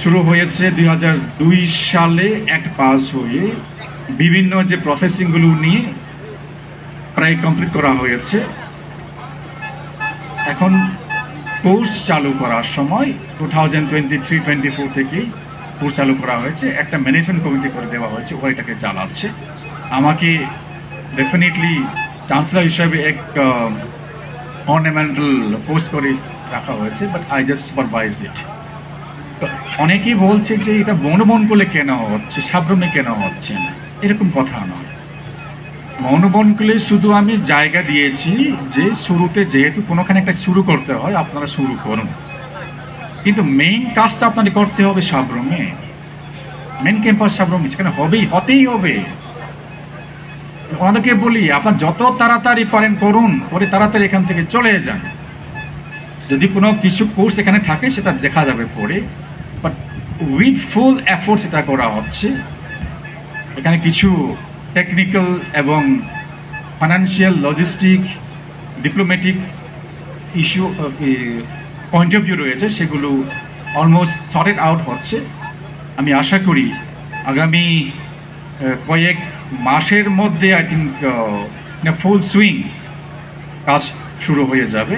শুরু হয়েছে 2002 সালে অ্যাক্ট পাস হয়ে বিভিন্ন যে প্রসেসিংগুলো নিয়ে প্রায় কমপ্লিট করা হয়েছে। এখন কোর্স চালু করার সময় 2023-24 থেকে কোর্স চালু করা হয়েছে, একটা ম্যানেজমেন্ট কমিটি করে দেওয়া হয়েছে, ওরা এটাকে চালাচ্ছে। আমাকে ডেফিনেটলি চ্যান্সেলর হিসাবে এক অর্নামেন্টাল পোস্ট করে রাখা হয়েছে, বাট আই জাস্ট সুপারভাইজ ইট। অনেকেই বলছে যে এটা বনবন করলে কেন হচ্ছে, সাবরমে কেন হচ্ছে না, এরকম কথা নয়। মনোবনকুলে শুধু আমি জায়গা দিয়েছি যে শুরুতে যেহেতু কোনোখানে একটা শুরু করতে হয়, আপনারা শুরু করুন, কিন্তু মেইন কাজটা আপনাকে করতে হবে সাবরমে, মেন ক্যাম্পাস সাবরমে, সেখানে হতেই হবে। ওনাদেরকে বলি আপনার যত তাড়াতাড়ি পারেন করুন, পরে তাড়াতাড়ি এখান থেকে চলে যান। যদি কোনো কিছু কোর্স এখানে থাকে সেটা দেখা যাবে পরে, বাট উইথ ফুল এফোর্ট এটা করা হচ্ছে। এখানে কিছু টেকনিক্যাল এবং financial, logistic, diplomatic issue point of view রয়েছে, সেগুলো অলমোস্ট সর্টেড আউট হচ্ছে। আমি আশা করি আগামী কয়েক মাসের মধ্যে আই থিঙ্ক ফুল সুইং কাজ শুরু হয়ে যাবে।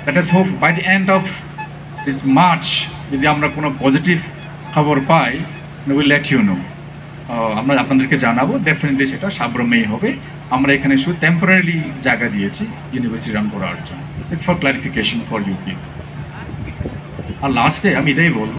Let us hope by the end of this March যদি আমরা কোনো পজিটিভ খবর পাই, উইল লেট ইউ নো, আমরা আপনাদেরকে জানাবো। ডেফিনেটলি সেটা সাবরমেই হবে। আমরা এখানে শুধু টেম্পোরারিলি জায়গা দিয়েছি ইউনিভার্সিটি রান করার জন্য। It's for clarification for you people. আর লাস্টে আমি এটাই বলবো,